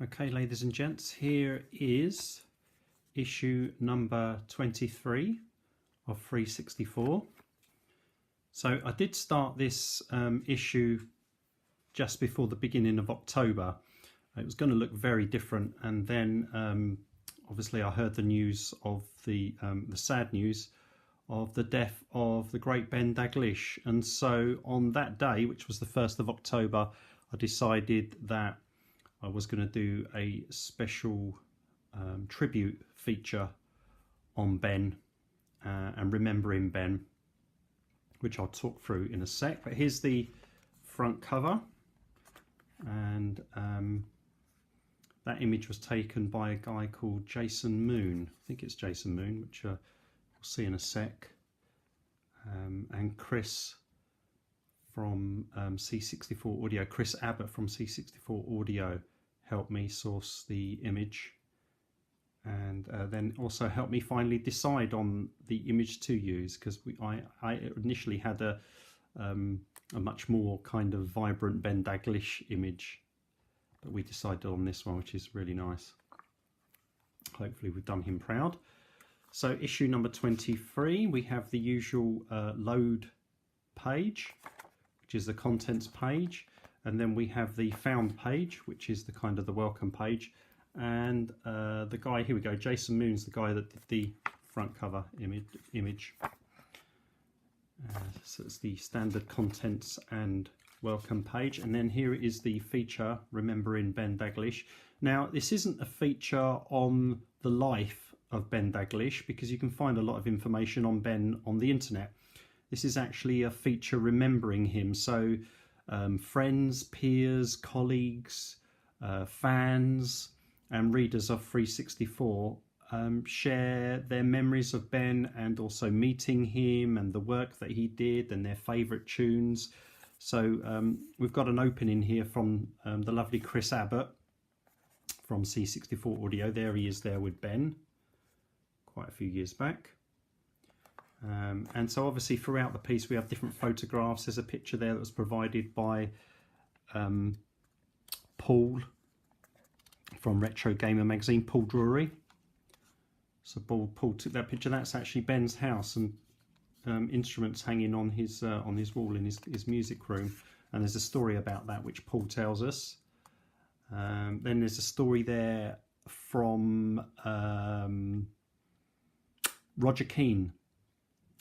Okay, ladies and gents, here is issue number 23 of FREEZE64. So I did start this issue just before the beginning of October. It was going to look very different, and then obviously I heard the news of the sad news of the death of the great Ben Daglish, and so on that day, which was the 1st of October, I decided that I was going to do a special tribute feature on Ben and remembering Ben, which I'll talk through in a sec. But here's the front cover, and that image was taken by a guy called Jason Moon. I think it's Jason Moon, which we'll see in a sec, and Chris from C64 Audio, Chris Abbott from C64 Audio, helped me source the image, and then also helped me finally decide on the image to use, because I initially had a much more kind of vibrant Ben Daglish image, but we decided on this one, which is really nice. Hopefully we've done him proud. So issue number 23, we have the usual load page, which is the contents page, and then we have the found page, which is the kind of the welcome page, and the guy, here we go, Jason Moon's the guy that did the front cover image. So it's the standard contents and welcome page, and then here is the feature remembering Ben Daglish. Now this isn't a feature on the life of Ben Daglish, because you can find a lot of information on Ben on the internet. This is actually a feature remembering him, so friends, peers, colleagues, fans and readers of FREEZE64 share their memories of Ben, and also meeting him and the work that he did and their favourite tunes. So we've got an opening here from the lovely Chris Abbott from C64 Audio. There he is there with Ben, quite a few years back. And so obviously throughout the piece we have different photographs. There's a picture there that was provided by Paul from Retro Gamer magazine, Paul Drury. So Paul took that picture. That's actually Ben's house, and instruments hanging on his wall in his music room. And there's a story about that which Paul tells us. Then there's a story there from Roger Keane,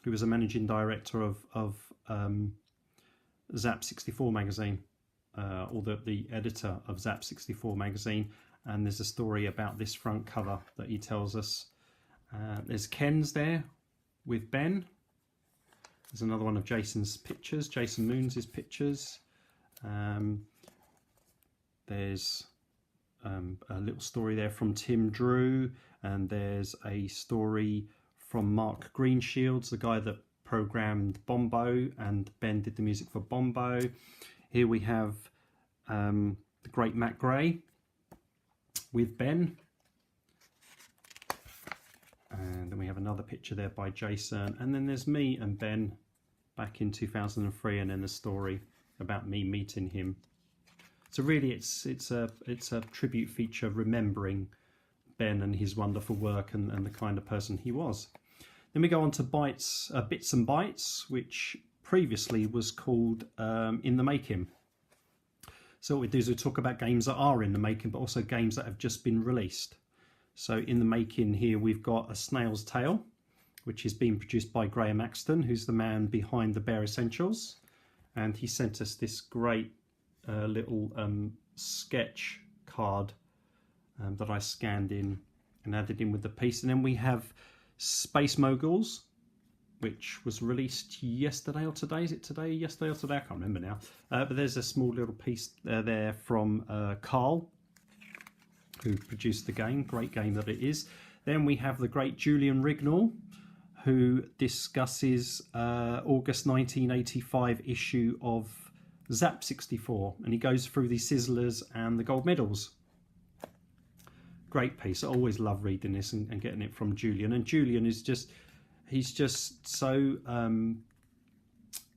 who was a managing director of Zap64 magazine, or the editor of Zap64 magazine. And there's a story about this front cover that he tells us. There's Ken's there with Ben. There's another one of Jason's pictures, Jason Moon's pictures. There's a little story there from Tim Drew, and there's a story from Mark Greenshields, the guy that programmed Bombo, and Ben did the music for Bombo. Here we have the great Matt Gray with Ben. And then we have another picture there by Jason, and then there's me and Ben back in 2003, and then the story about me meeting him. So really it's a tribute feature remembering Ben and his wonderful work and the kind of person he was. Then we go on to Bits and Bytes, which previously was called In the Making. So what we do is we talk about games that are in the making, but also games that have just been released. So in the making here we've got A Snail's Tale, which is being produced by Graham Axton, who's the man behind the Bare Essentials, and he sent us this great little sketch card that I scanned in and added in with the piece. And then we have Space Moguls, which was released yesterday or today. Is it today? Yesterday or today? I can't remember now. But there's a small little piece there from Carl, who produced the game. Great game that it is. Then we have the great Julian Rignall, who discusses August 1985 issue of Zap64, and he goes through the Sizzlers and the gold medals. Great piece. I always love reading this and getting it from Julian. And Julian is just, he's just so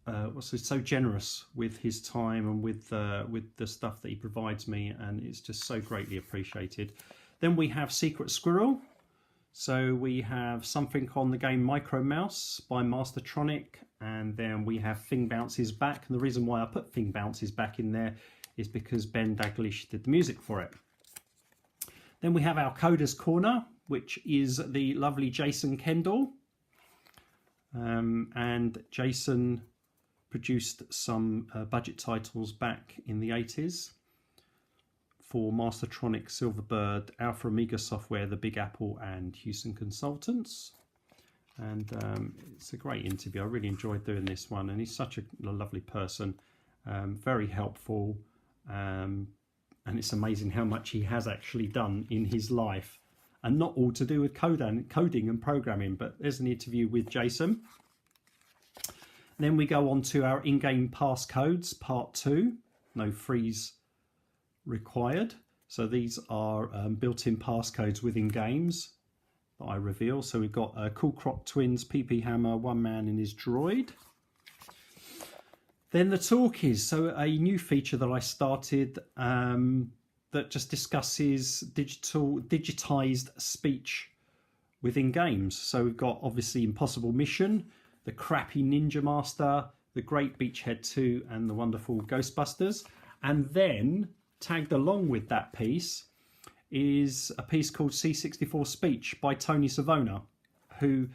so generous with his time and with the stuff that he provides me, and it's just so greatly appreciated. Then we have Secret Squirrel. So we have something on the game Micro Mouse by Mastertronic, and then we have Thing Bounces Back. And the reason why I put Thing Bounces Back in there is because Ben Daglish did the music for it. Then we have our Coder's Corner, which is the lovely Jason Kendall. And Jason produced some budget titles back in the 80s for Mastertronic, Silverbird, Alpha Amiga Software, The Big Apple and Houston Consultants. And it's a great interview. I really enjoyed doing this one, and he's such a lovely person, very helpful, and it's amazing how much he has actually done in his life, and not all to do with coding and programming. But there's an interview with Jason. Then we go on to our in-game passcodes, part 2. No freeze required. So these are built-in passcodes within games that I reveal. So we've got Cool Croc Twins, PP Hammer, One Man and His Droid. Then the talkies. So a new feature that I started that just discusses digitized speech within games. So we've got obviously Impossible Mission, the Crappy Ninja Master, the Great Beachhead 2 and the Wonderful Ghostbusters. And then tagged along with that piece is a piece called C64 Speech by Tony Savona, who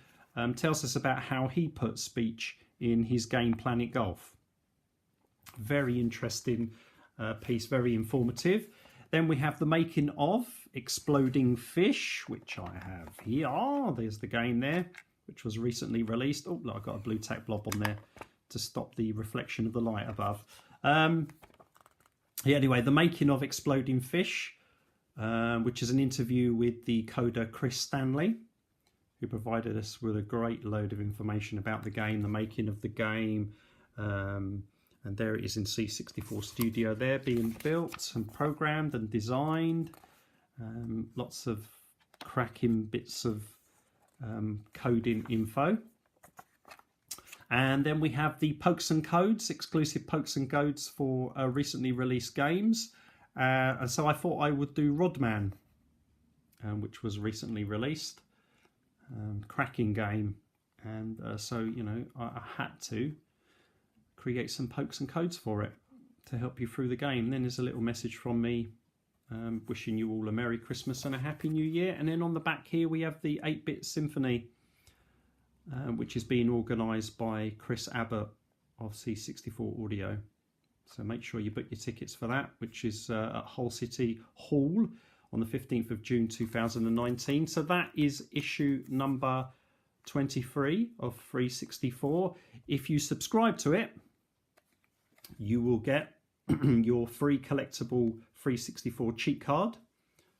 tells us about how he puts speech in his game Planet Golf. Very interesting piece, very informative. Then we have the making of Exploding Fish, which I have here. There's the game there, which was recently released. Oh, look, I've got a blue tack blob on there to stop the reflection of the light above. Yeah, anyway, the making of Exploding Fish, which is an interview with the coder Chris Stanley, who provided us with a great load of information about the game, the making of the game, and there it is in C64 Studio there, being built and programmed and designed. Lots of cracking bits of coding info. And then we have the pokes and codes, exclusive pokes and codes for recently released games. And so I thought I would do Rodman, which was recently released. Cracking game. And so, you know, I had to create some pokes and codes for it to help you through the game. And then there's a little message from me wishing you all a Merry Christmas and a Happy New Year. And then on the back here we have the 8-Bit Symphony, which is being organised by Chris Abbott of C64 Audio. So make sure you book your tickets for that, which is at Hull City Hall on the 15th of June 2019. So that is issue number 23 of FREEZE64. If you subscribe to it, you will get your free collectible FREEZE64 cheat card.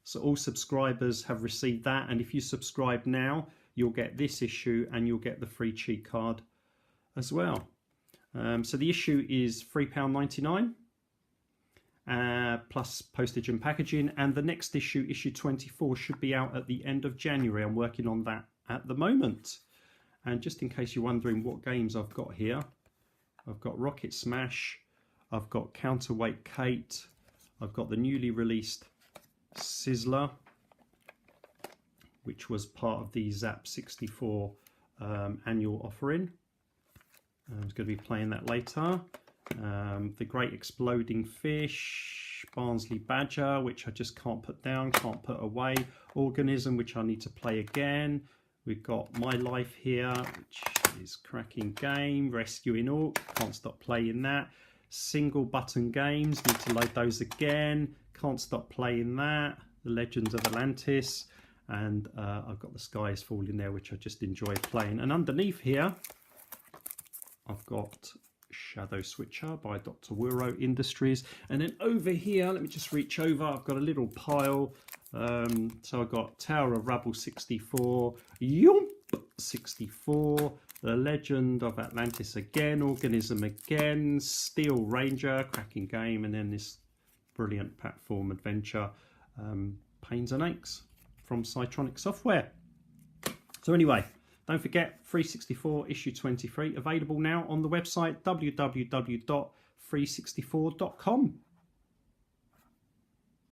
So all subscribers have received that, and if you subscribe now, you'll get this issue and you'll get the free cheat card as well. So the issue is £3.99 plus postage and packaging, and the next issue, issue 24, should be out at the end of January. I'm working on that at the moment. And just in case you're wondering what games I've got here, I've got Rocket Smash, I've got Counterweight Kate, I've got the newly released Sizzler, which was part of the Zap 64 annual offering. I was going to be playing that later. The Great Exploding Fish, Barnsley Badger, which I just can't put down, can't put away. Organism, which I need to play again. We've got My Life here, which is cracking game. Rescuing Orc, can't stop playing that. Single Button Games, need to load those again. Can't stop playing that. The Legends of Atlantis. And I've got The Sky is Falling there, which I just enjoy playing. And underneath here, I've got Shadow Switcher by Dr. Wuro Industries. And then over here, let me just reach over, I've got a little pile. So I've got Tower of Rubble 64, Yump 64, The Legend of Atlantis again, Organism again, Steel Ranger, cracking game, and then this brilliant platform adventure, Pains and Aches from Cytronic Software. So anyway, Don't forget, FREEZE64 issue 23 available now on the website www.freeze64.com.